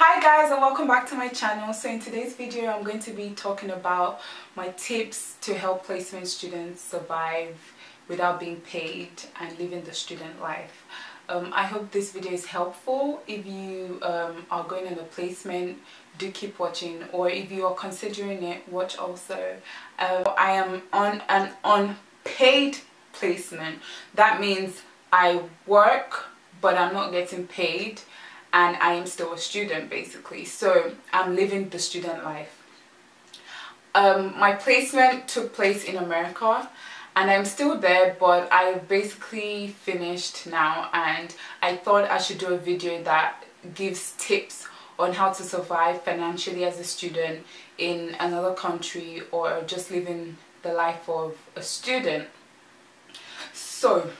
Hi guys, and welcome back to my channel. So in today's video I'm going to be talking about my tips to help placement students survive without being paid and living the student life. I hope this video is helpful. If you are going on a placement, do keep watching, or if you are considering it, watch also. I am on an unpaid placement. That means I work but I'm not getting paid, and I am still a student basically. So I'm living the student life. My placement took place in America and I'm still there, but I basically finished now, and I thought I should do a video that gives tips on how to survive financially as a student in another country, or just living the life of a student. So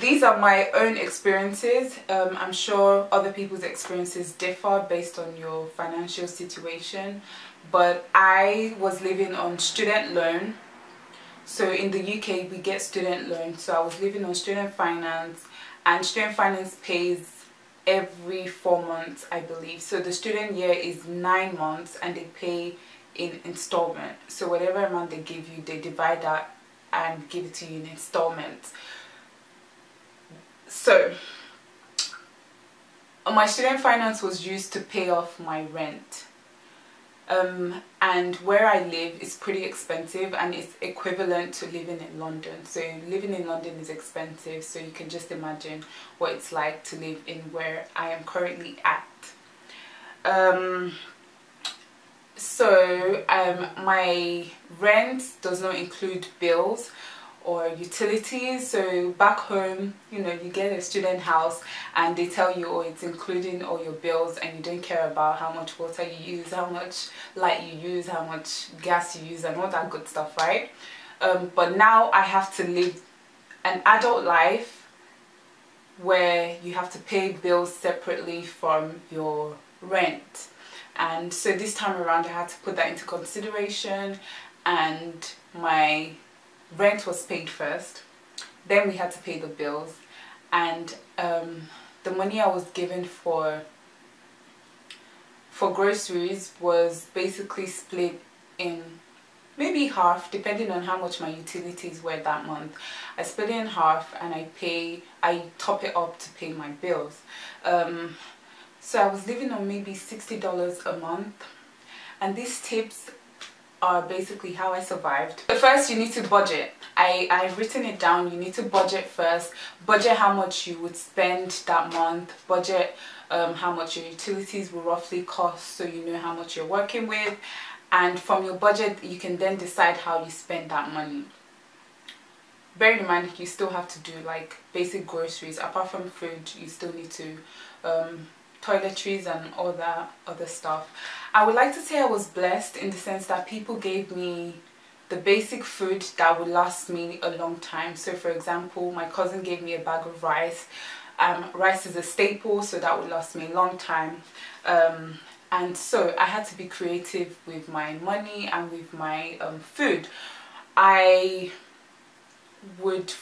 these are my own experiences. I'm sure other people's experiences differ based on your financial situation, but I was living on student loan. So in the UK we get student loan, so I was living on student finance, and student finance pays every 4 months, I believe. So the student year is 9 months and they pay in installment. So whatever amount they give you, they divide that and give it to you in installments. So my student finance was used to pay off my rent, and where I live is pretty expensive, and it's equivalent to living in London. So living in London is expensive, so you can just imagine what it's like to live in where I am currently at. My rent does not include bills or utilities. So back home, you know, you get a student house and they tell you, oh, it's including all your bills, and you don't care about how much water you use, how much light you use, how much gas you use, and all that good stuff, right? But now I have to live an adult life where you have to pay bills separately from your rent. And so this time around I had to put that into consideration, and my rent was paid first, then we had to pay the bills, and the money I was given for groceries was basically split in maybe half, depending on how much my utilities were that month. I split it in half and I top it up to pay my bills. So I was living on maybe $60 a month, and these tips are basically how I survived. But first you need to budget. I've written it down. You need to budget first. Budget how much you would spend that month. Budget how much your utilities will roughly cost, so you know how much you're working with. And from your budget you can then decide how you spend that money. Bear in mind, you still have to do like basic groceries. Apart from food, you still need to toiletries and all that other stuff. I would like to say I was blessed in the sense that people gave me the basic food that would last me a long time. So for example, my cousin gave me a bag of rice. Rice is a staple, so that would last me a long time. And so I had to be creative with my money and with my food. I would,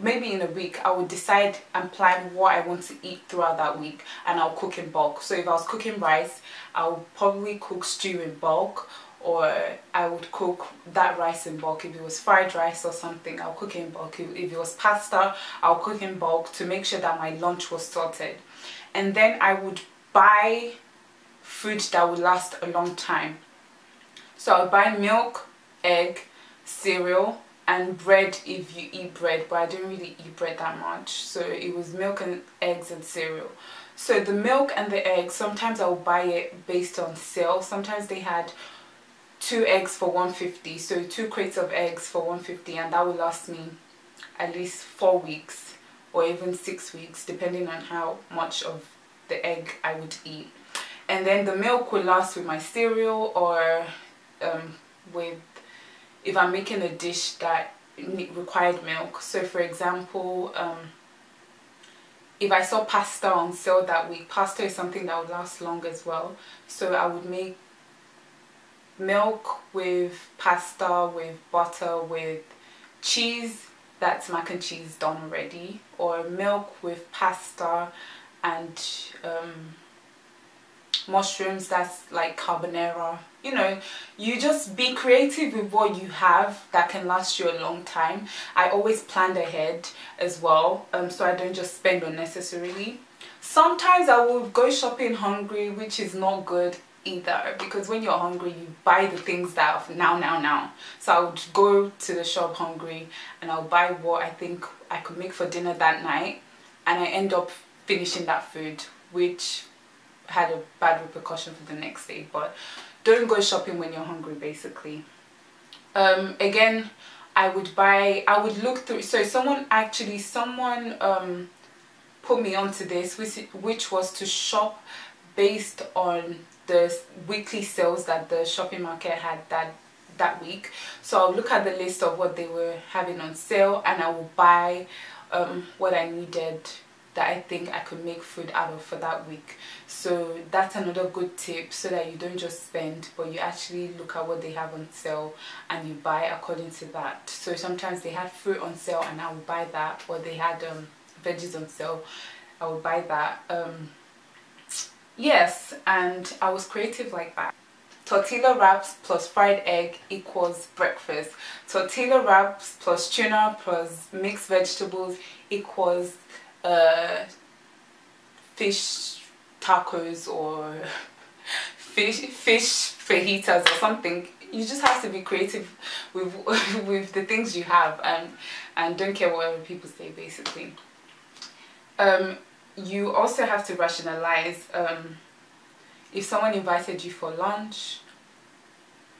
maybe in a week, I would decide and plan what I want to eat throughout that week, and I'll cook in bulk. So if I was cooking rice, I'll probably cook stew in bulk, or I would cook that rice in bulk. If it was fried rice or something, I'll cook in bulk. If it was pasta, I'll cook in bulk to make sure that my lunch was sorted. And then I would buy food that would last a long time. So I'll buy milk, egg, cereal, and bread if you eat bread, but I don't really eat bread that much. So it was milk and eggs and cereal. So the milk and the eggs, sometimes I'll buy it based on sale. Sometimes they had 2 eggs for $1.50, so 2 crates of eggs for $1.50, and that would last me at least 4 weeks or even 6 weeks, depending on how much of the egg I would eat. And then the milk would last with my cereal, or with, if I'm making a dish that required milk. So for example, if I saw pasta on sale that week, pasta is something that would last long as well. So I would make milk with pasta, with butter, with cheese, that's mac and cheese done already, or milk with pasta and mushrooms that's like carbonara. You know, you just be creative with what you have that can last you a long time. I always planned ahead as well, so I don't just spend unnecessarily. Sometimes I will go shopping hungry, which is not good either, because when you're hungry you buy the things that are now. So I would go to the shop hungry and I'll buy what I think I could make for dinner that night, and I end up finishing that food, which had a bad repercussion for the next day. But don't go shopping when you're hungry, basically. Again, I would look through, so someone put me onto this, which was to shop based on the weekly sales that the shopping market had that week. So I'll look at the list of what they were having on sale, and I will buy what I needed that I think I could make food out of for that week. So that's another good tip, so that you don't just spend, but you actually look at what they have on sale and you buy according to that. So sometimes they had fruit on sale and I would buy that, or they had veggies on sale, I would buy that. Yes, and I was creative like that. Tortilla wraps plus fried egg equals breakfast. Tortilla wraps plus tuna plus mixed vegetables equals fish tacos or fish fajitas or something. You just have to be creative with with the things you have, and don't care what other people say, basically. You also have to rationalize. If someone invited you for lunch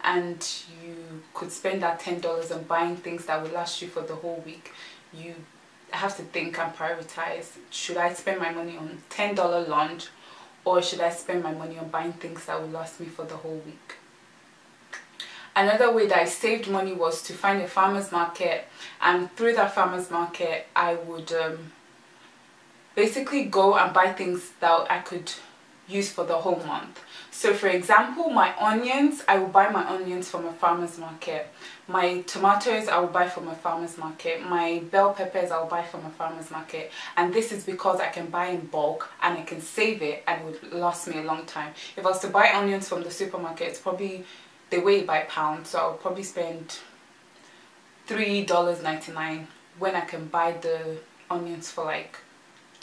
and you could spend that $10 on buying things that will last you for the whole week, you have to think and prioritize. Should I spend my money on $10 lunch, or should I spend my money on buying things that will last me for the whole week? Another way that I saved money was to find a farmer's market, and through that farmer's market I would basically go and buy things that I could use for the whole month. So for example, my onions, I will buy my onions from a farmer's market. My tomatoes, I will buy from a farmer's market. My bell peppers, I will buy from a farmer's market. And this is because I can buy in bulk and I can save it, and it would last me a long time. If I was to buy onions from the supermarket, it's probably, they weigh by pound, so I'll probably spend $3.99 when I can buy the onions for like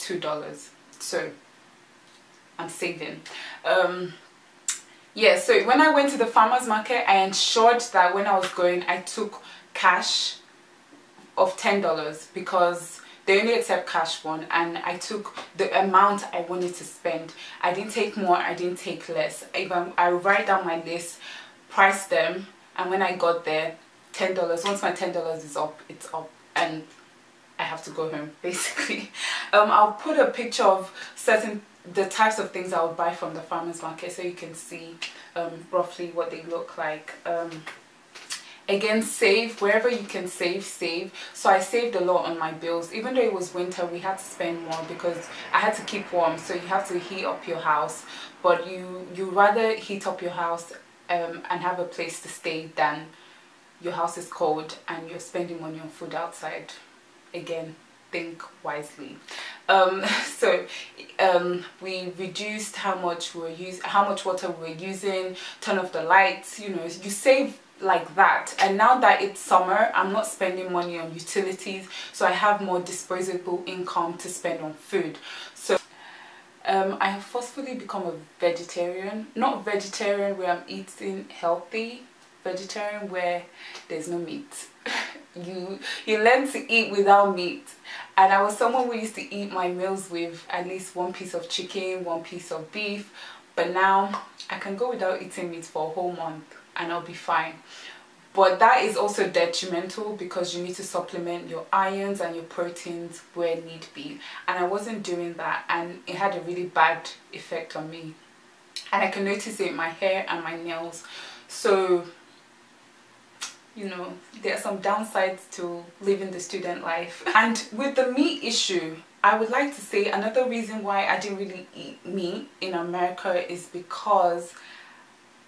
$2. So I'm saving. Yeah, so when I went to the farmer's market, I ensured that when I was going, I took cash of $10, because they only accept cash one, and I took the amount I wanted to spend. I didn't take more, I didn't take less. Even I write down my list, price them, and when I got there, $10, once my $10 is up, it's up, and I have to go home, basically. I'll put a picture of the types of things I would buy from the farmer's market, so you can see roughly what they look like. Again, save wherever you can. Save. So I saved a lot on my bills. Even though it was winter, we had to spend more because I had to keep warm, so you have to heat up your house, but you rather heat up your house and have a place to stay than your house is cold and you're spending money on food outside. Again, think wisely. We reduced how much water we were using, turn off the lights, you know, you save like that. And now that it's summer, I'm not spending money on utilities, so I have more disposable income to spend on food. So I have forcefully become a vegetarian. Not vegetarian where I'm eating healthy, vegetarian where there's no meat. You learn to eat without meat, and I was someone who used to eat my meals with at least one piece of chicken, one piece of beef, but now I can go without eating meat for a whole month and I'll be fine. But that is also detrimental because you need to supplement your irons and your proteins where need be, and I wasn't doing that, and it had a really bad effect on me, and I can notice it in my hair and my nails. So you know, there are some downsides to living the student life. And with the meat issue, I would like to say another reason why I didn't really eat meat in America is because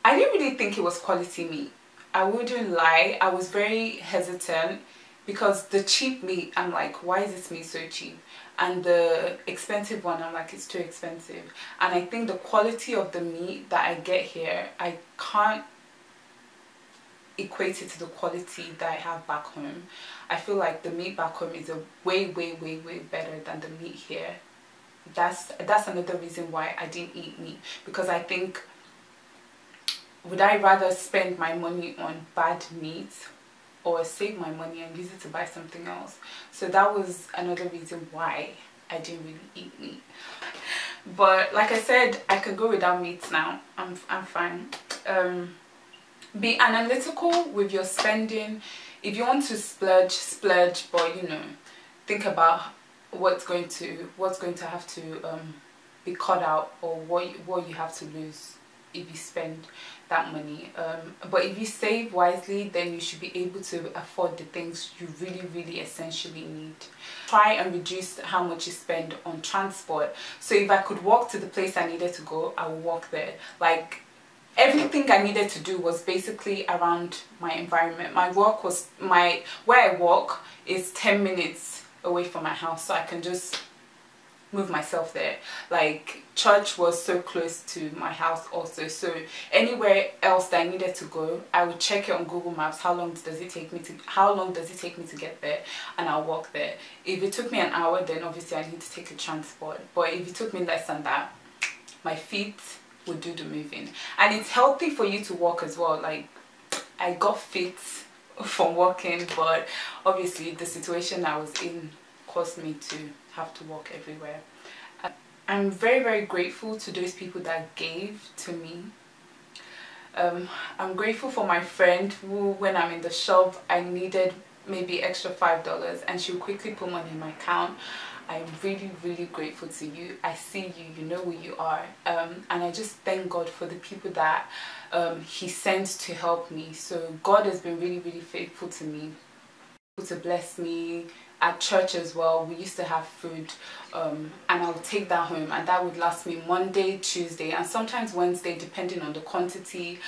I didn't really think it was quality meat. I wouldn't lie, I was very hesitant because the cheap meat, I'm like, why is this meat so cheap? And the expensive one, I'm like, it's too expensive. And I think the quality of the meat that I get here, I can't equate it to the quality that I have back home. I feel like the meat back home is a way better than the meat here. That's another reason why I didn't eat meat, because I think, would I rather spend my money on bad meat or save my money and use it to buy something else? So that was another reason why I didn't really eat meat. But like I said, I can go without meat now. I'm fine. Be analytical with your spending. If you want to splurge, but you know, think about what's going to have to be cut out, or what you have to lose if you spend that money. But if you save wisely, then you should be able to afford the things you really essentially need. Try and reduce how much you spend on transport. So if I could walk to the place I needed to go, I would walk there. Like, everything I needed to do was basically around my environment. Where I walk is 10 minutes away from my house, so I can just move myself there. Like, church was so close to my house also, so anywhere else that I needed to go, I would check it on Google Maps. How long does it take me to get there, and I'll walk there. If it took me an hour, then obviously I need to take a transport. But if it took me less than that, my feet would do the moving. And it's healthy for you to walk as well. Like, I got fit from walking, but obviously the situation I was in caused me to have to walk everywhere. I'm very grateful to those people that gave to me. I'm grateful for my friend who, when I'm in the shop, I needed maybe extra $5 and she'll quickly put money in my account. I'm really grateful to you. I see you, you know who you are, and I just thank God for the people that he sent to help me. So God has been really faithful to me, to bless me. At church as well, we used to have food, and I would take that home, and that would last me Monday, Tuesday, and sometimes Wednesday, depending on the quantity.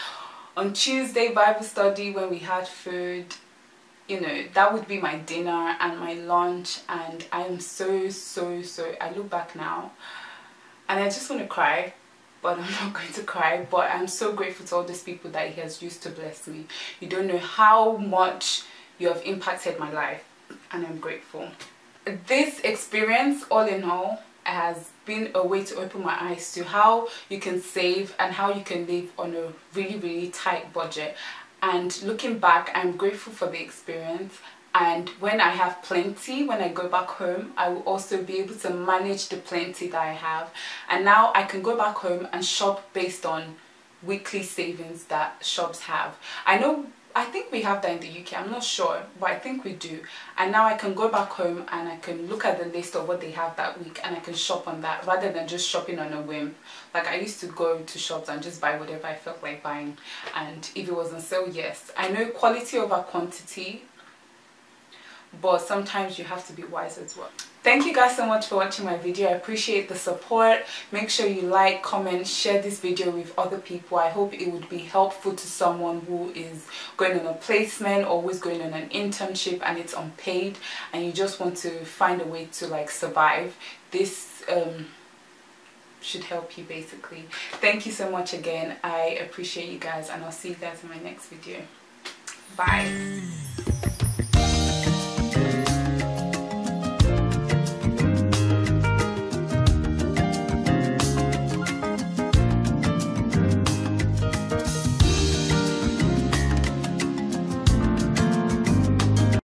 On Tuesday, Bible study, when we had food, you know, that would be my dinner and my lunch. And I am so I look back now and I just want to cry, but I'm not going to cry. But I'm so grateful to all these people that he has used to bless me. You don't know how much you have impacted my life, and I'm grateful. This experience, all in all, has been a way to open my eyes to how you can save and how you can live on a really tight budget. And looking back, I'm grateful for the experience. And when I have plenty, when I go back home, I will also be able to manage the plenty that I have. And now I can go back home and shop based on weekly savings that shops have. I think we have that in the UK, I'm not sure, but I think we do. And now I can go back home and I can look at the list of what they have that week, and I can shop on that rather than just shopping on a whim. Like, I used to go to shops and just buy whatever I felt like buying, and if it was on sale, yes. I know quality over quantity, but sometimes you have to be wise as well. Thank you guys so much for watching my video. I appreciate the support. Make sure you like, comment, share this video with other people. I hope it would be helpful to someone who is going on a placement or who is going on an internship and it's unpaid, and you just want to find a way to like survive. This should help you basically. Thank you so much again. I appreciate you guys, and I'll see you guys in my next video. Bye.